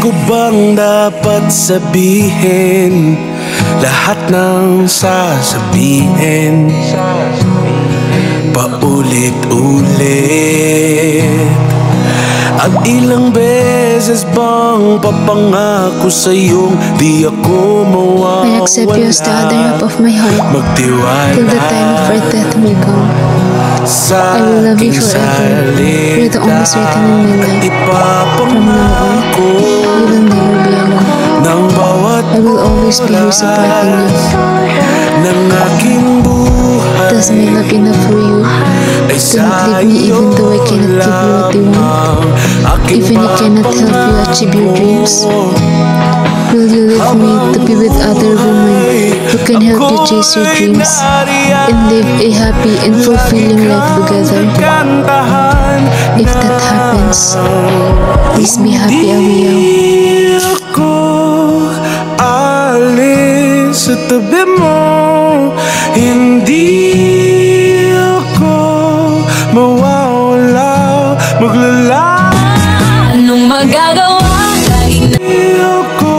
ko bang dapat sabihin lahat ng sasabihin paulit-ulit? At ilang beses bang papangako sa'yong di ako mawawala? I accept you as the other half of my heart Magtiwala till the time of our death may come. I will love you forever. You're the only certain in my life. From now on, you will never be alone. I will always be here supporting you. Does my love enough for you? Do not leave me even though I cannot give you what you want. Even I cannot help you achieve your dreams. Will you leave me to be with other women who can help you chase your dreams and live a happy and fulfilling life together? If that happens, please be happy, Awiyaw. Alis sa tabi mo, hindi ako mawawala, maglala. Anong magagawa? Hindi ako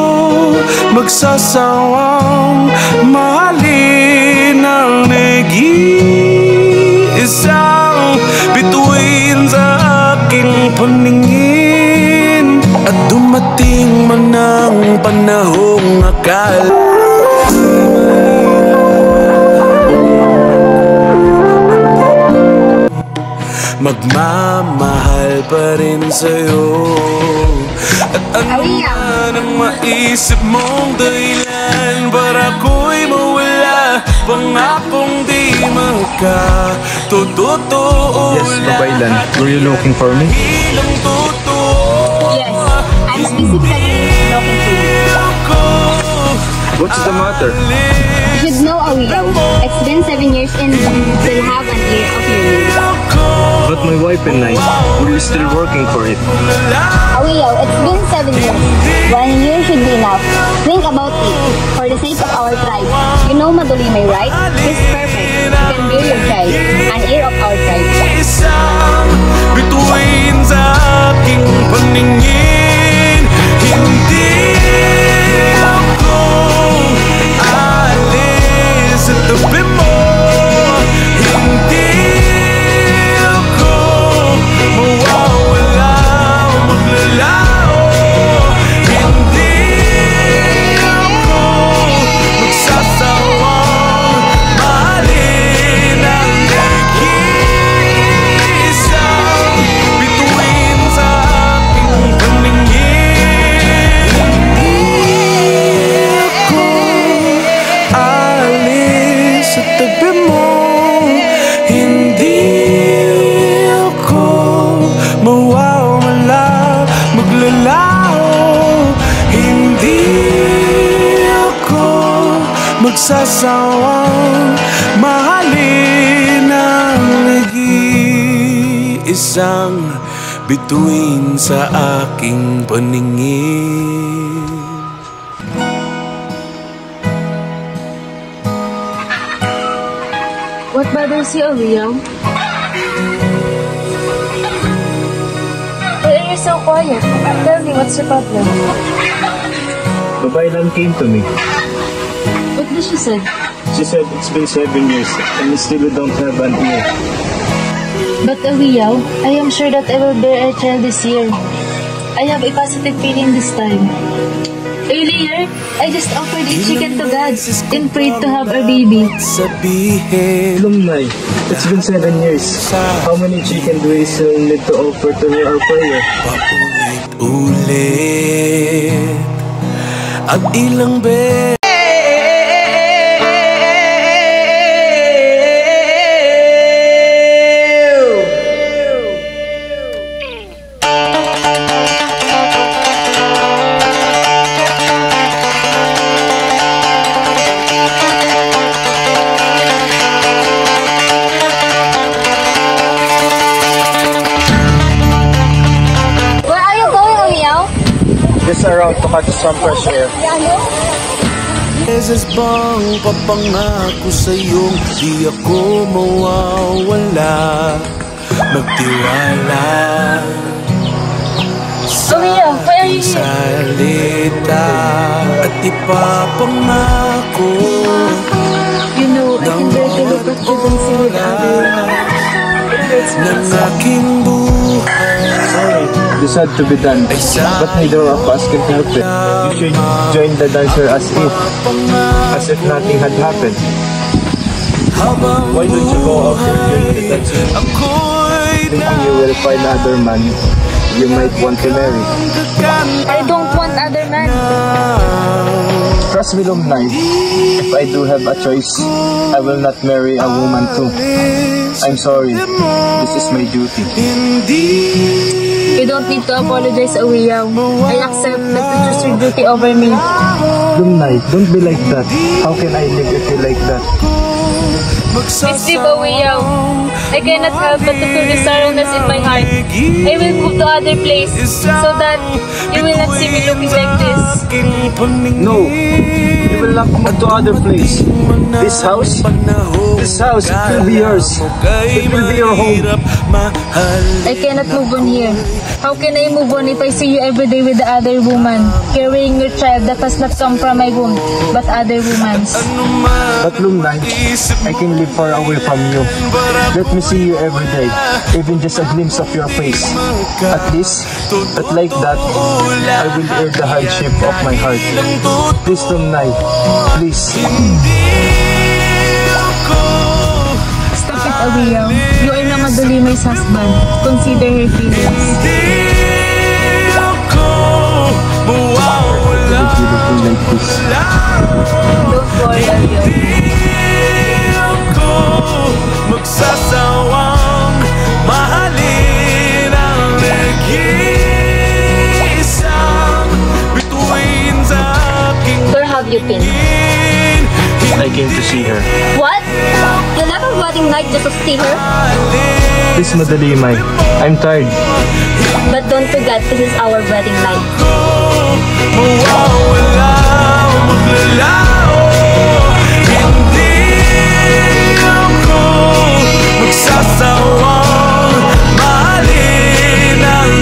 magsasawang mahalin ang nag-iisang bituin sa aking paningin. At dumating man ang panahong akala magmamahal pa rin sa'yo. At ano man ang maisip mong dahilan para ako'y mawala, pangakong di magkatotoo. Yes, Babaylan, were you looking for me? Yes, I'm specifically looking for you. What's the matter? You should know, Awiyaw. It's been 7 years and you still have an ear of your name. But my wife and I, we're still working for it. Awiyaw, it's been 7 years. 1 year should be enough. Think about it. For the sake of our tribe. You know Madulimay, right? He's perfect. You can bear your child. An ear of our tribe. Isang bituin sa aking paningin. Hindi ako alis sa tabi mo. Hindi ako mawawala o maglalao. Hindi ako magsasawang mahalin ang nag-iisang bituin sa aking paningin. Hindi ako alis sa tabi mo. Hindi ako mawawala, maglalao. Hindi ako magsasawang mahalin ang nag-iisang bituin sa aking paningin. What bothers you, Awiyaw? Why are you so quiet? Tell me, what's your problem? Babaylan came to me. What did she say? She said it's been 7 years and still we don't have an ear. But Awiyaw, I am sure that I will bear a child this year. I have a positive feeling this time. Earlier, I just offered a chicken to God and prayed to have a baby. Sabihin Lumnay, it's been 7 years. How many chicken do we still need to offer to our prayer? paulit-ulit at ilang beses Just around to catch some fresh air. beses bang papangako sa'yong di ako mawawala, magtiwala Awiyaw, why are you here? salita at ipapangako You know, I can bear to look at you and see with others. It hurts me ng inside. aking buhay. Sorry, this had to be done, but neither of us can help it. You should join the dancer as if nothing had happened. Why don't you go out and join the dancer? Thinking you will find other man you might want to marry. I don't want other man. Trust me, Lumnay, if I do have a choice, I will not marry a woman too. I'm sorry, this is my duty. You don't need to apologize, Awiyaw. I accept that you choose your duty over me. Lumnay, don't be like that. How can I live if you like that? Miss Steve Awiyaw, I cannot help but to feel the sorrowness in my heart. I will move to other place so that you will not see me looking like this. No, you will not move to other place. This house, it will be yours. It will be your home. I cannot move on here. How can I move on if I see you every day with the other woman, carrying your child that has not come from my womb, but other woman's? But Lumnay, I can live far away from you. Let me see you every day, even just a glimpse of your face. At least, but like that, I will air the hardship of my heart. Please, Lumnay, please. Stop it, Awiyaw. You are na Madulimay's husband. Consider her feelings. Beautiful like this. Don't worry, Awiyaw. Magsasawang mahalin ang nag-iisang bituin sa aking Where have you been? I came to see her. What? You left our wedding night just to see her? Please, Madalimay, I'm tired. But don't forget, this is our wedding night. mawawala o maglalaho. Hindi ako magsasawang mahalin ang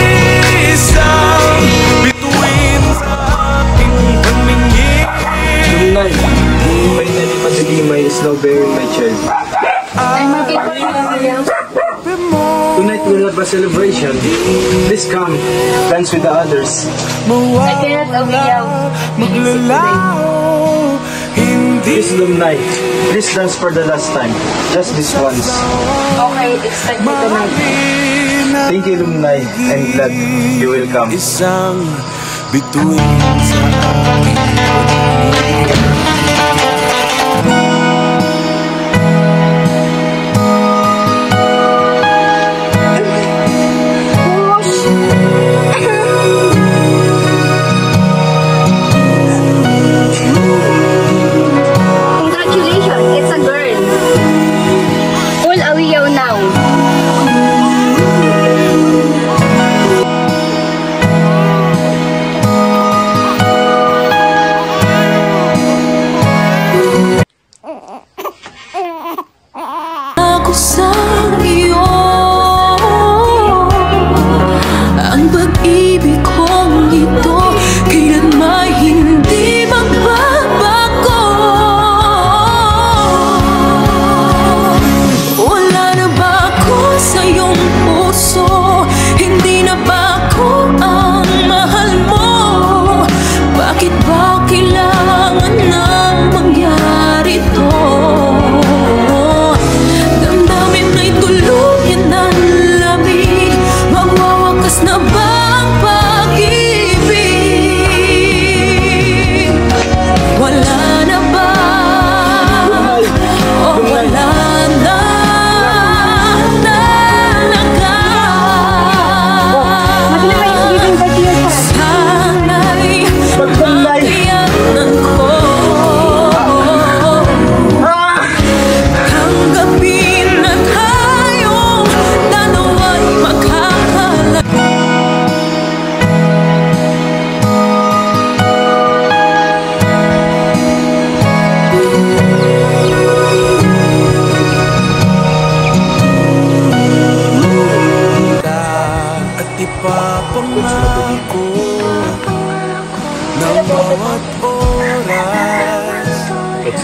nag-iisang bituin sa aking paningin. Tonight, finally Madalimay is now bearing my child. I'm happy for you, Awiyaw. Tonight we'll have a celebration. Please come, dance with the others. I cannot, Awiyaw. Maglalaho. Hindi Please, Lumnay, please dance for the last time. Just this once. Okay, expect me tonight. Thank you, Lumnay. I'm glad you will come. isang bituin sa aking paningin. Congratulations, it's a girl. All Awiyaw now.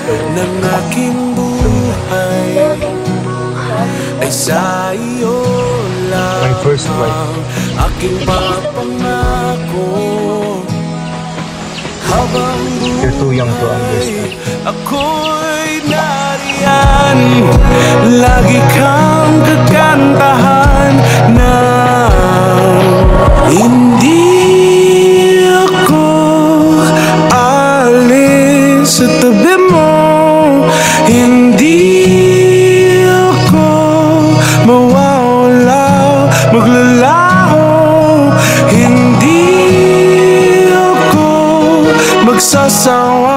ng aking buhay ay sa iyo My first wife. lamang. Aking papangako habang You're too young to understand. ako'y nariyan, lagi kang kakantahan na hindi ako alis sa tabi mo, hindi ako mawawala, maglalaho, hindi ako magsasawa